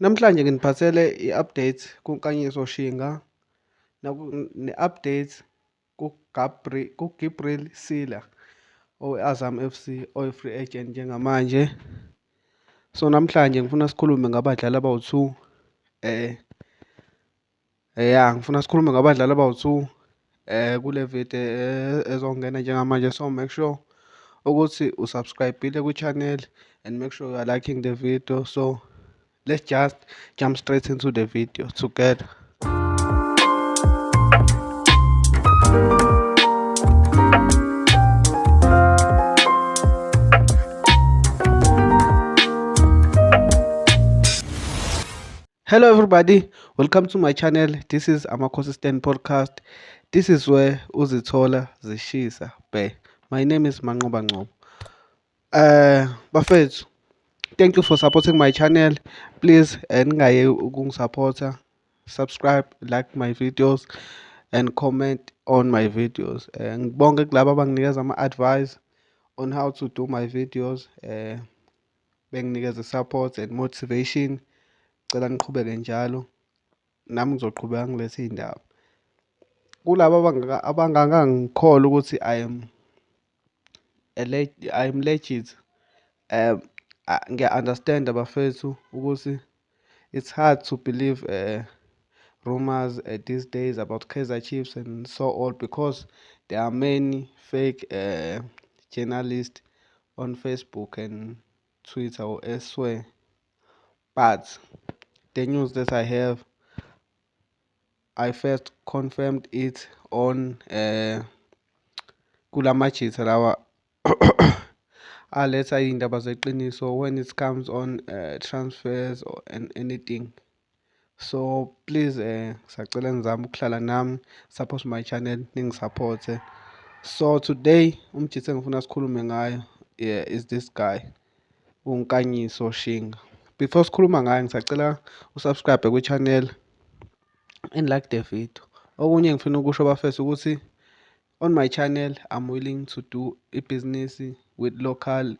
Namhlanje nginiphathele i-update kuNkanyiso Shinga ne-update kuGibril Sila owe-Azam FC oyi-free agent njengamanje. So namhlanje ngifuna sikhulume ngabadlali abawu-two. Ngifuna sikhulume ngabadlali abawu-two kule video ezongena njengamanje. So make sure ukuthi usubscribe-ile ku-channel and make sure you are liking the video. So let's just jump straight into the video together. Hello everybody, welcome to my channel. This is Amakhosi Stand Podcast. This is where uzithola zishisa be. My name is Manqoba Nqobo. Bafethu, thank you for supporting my channel. Please ningaye ukungisupporta, subscribe, like my videos and comment on my videos. Ngibonge kulabo abanginikeza ama-advice on how to do my videos. Benginikeza support and motivation. Cela niqhubeke njalo, nami ngizoqhubeka ngilethe iy'ndaba. Kulabo abangangangikholwa ukuthi I am legit. Ngiya-understand bafethu ukuthi it's hard to believe rumors these days about Kaizer Chiefs and so on, because there are many fake journalists on Facebook and Twitter or elsewhere. But the news that I have, I first confirmed it on kulamajitha lawa aletha iy'ndaba zeqiniso when it comes on transfers and anything. So please sacela nizame ukuhlala nami, support my channel, ningisupporte. So today umjitha engifuna sikhulume ngayo is this guy uNkanyiso Shinga. Before sikhuluma ngayo ngisacela usubscribe kwi-channel and like the video. Okunye ngifuna ukusho bafethu ukuthi on my channel I'm willing to do a business with local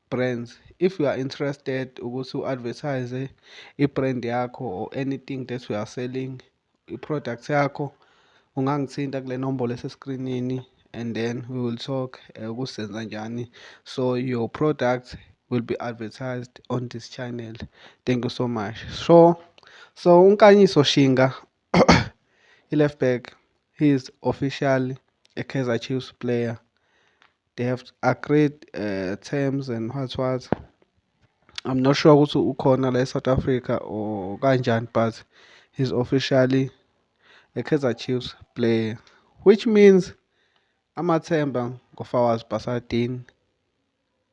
brands. If you are interested ukuthi u-advertise i-brand yakho or anything that we are selling, i-product yakho, ungangithinta kule nombolo eseskrinini and then we will talk ukusenza njani so your product will be advertised on this channel. Thank you so much. So uNkanyiso Shinga, left back, he is officially a Kaizer Chiefs player. They have agreed terms and what. I'm not sure ukuthi ukhona la eSouth Africa or kanjani, but he's officially a Kaizer Chiefs player, which means amathemba ngoFawaz Basadini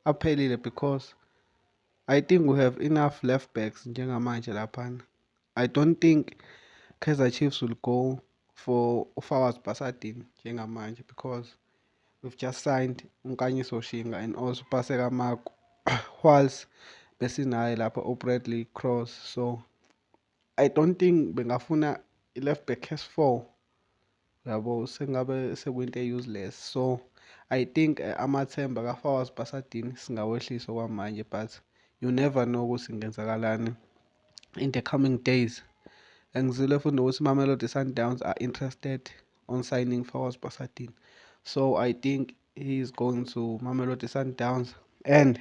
aphelile, because I think we have enough left backs njengamanje laphana. I don't think Kaizer Chiefs will go for Fawaz Basadini njengamanje, because we've just signed uNkanyiso Shinga and also Paseka Mako whilst besinaye lapha uBradley Cross. So I don't think bengafuna i-left back S4, yabo sengabe sekuyinto useless. So I think amathemba kaFawaz Basadini singawehlisa kwamanje, but you never know ukuthi kungenzakalani in the coming days. Ngizile futhi nokuthi Mamelodi Sundowns are interested on signing Fawaz Basadini. So I think he is going to Mamelodi Sundowns, and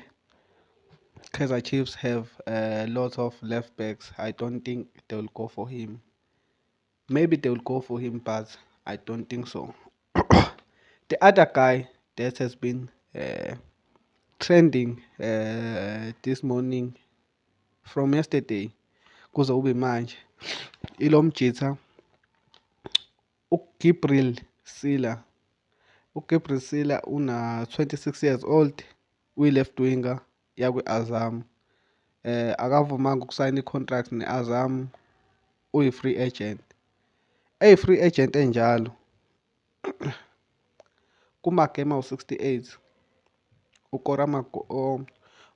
Kaizer Chiefs have a lot of left backs. I don't think they will go for him. Maybe they will go for him, but I don't think so. The other guy that has been trending this morning from yesterday kuze ube manje ilo mjitha uGibril Sila. uGibril Sila una 26 years old, uyi-left winger yakwi-Azam. Akavumanga ukusayina i-contract ne-Azam, uyi-free agent. Eyi-free agent enjalo kumagame awu-68 ukora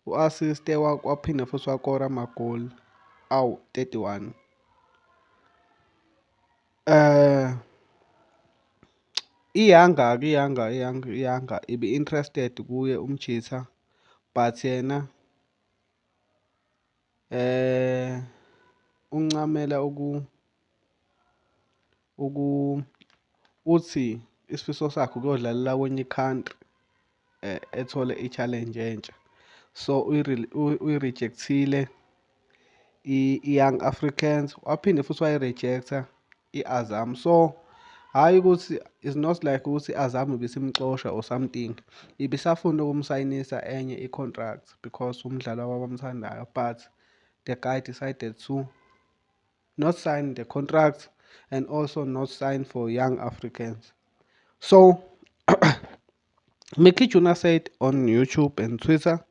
u-assiste waphinde futhi wakora amagoli awu-31. iyanga ibe-interested kuye umjitha, but yena ungamela uku uthi isifiso sakhe ukuyodlalela kwenye i-country, ethole i-challenge entsha, so uyi-reject-ile i-Young Africans, waphinde futhi wayi-reject-a i-Azam. So hhayi ukuthi it's not like ukuthi i-Azam ibisimxosha or something, ibisafuna ukumsayinisa enye i-contract because umdlalo abamthandayo, but the guy decided to not sign the contract and also not sign for Young Africans. So Mickey Junior said on YouTube and Twitter,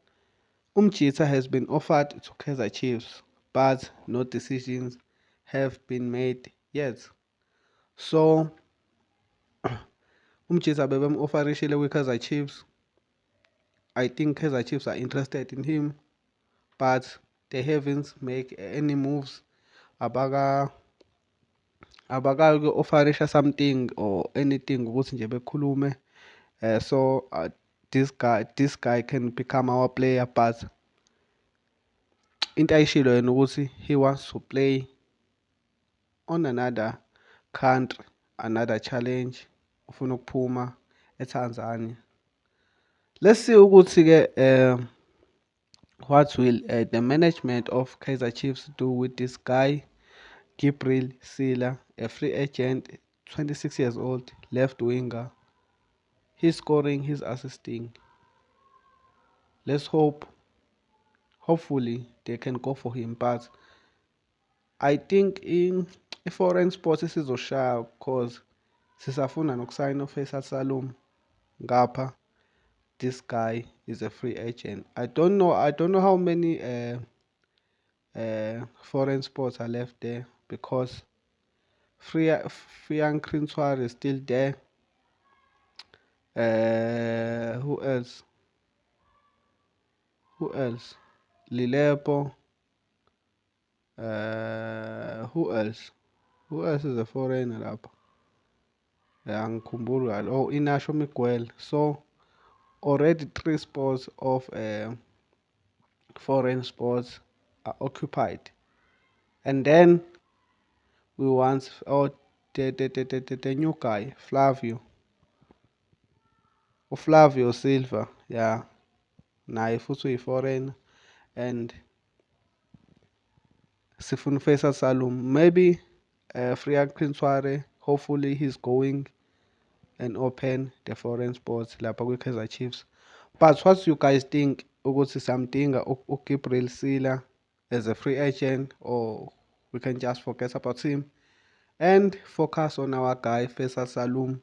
Umjita has been offered to Kaizer Chiefs, but no decisions have been made yet. So Umjita bebem-offerishile kwi-Kaizer Chiefs. I think Kaizer Chiefs are interested in him, but they haven't make any moves. Abaka-offerisha something or anything ukuthi nje bekhulume. So this guy can become our player, but into ayishilo yena ukuthi he wants to play on another country, another challenge, ufuna ukuphuma eTanzania. Let's see ukuthi ke what will the management of Kaizer Chiefs do with this guy, Gabriel Sila, a free agent, 26 years old, left winger. He's scoring, he's assisting. Let's hopefully they can go for him, but I think in foreign sports isizoshaya because sisafuna nokusayina uFaisal Salum ngapha. This guy is a free agent. I don't know how many foreign sports are left there because Fiang Krinswar is still there. Who else? Lilepo. Who else? Who else is a foreigner lapha? Angikhumbuli kahle. Oh, Inasho Miguel. So already 3 sports of foreign sports are occupied, and then we want the new guy Flavio Silva, yeah, naye futhi uyi-foreign, and sifuna Faisal Salum, maybe Friak Prinsware, hopefully he's going and open the foreign sports lapha kwi-Kaizer Chiefs. But what you guys think, ukuthi samdinga uGabriel Sila as a free agent, or we can just forget about him and focus on our guy Faisal Salum,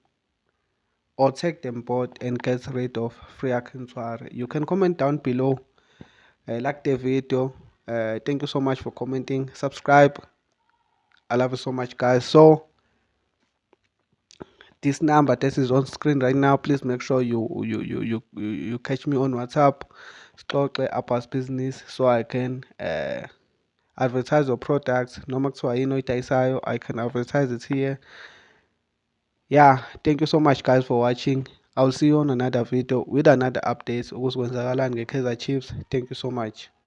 or take them both and get rid of Friak Prinsware? You can comment down below, like the video. Thank you so much for commenting, subscribe. I love you so much, guys. So this number that is on screen right now, please make sure you catch me on WhatsApp, Sixoxe about business, so I can advertise your products. Noma kuthiwa yini oyidayisayo, I can advertise it here. Yeah, thank you so much, guys, for watching. I'll see you on another video with another update ukuthi kwenzakalani nge-Kaizer Chiefs. Thank you so much.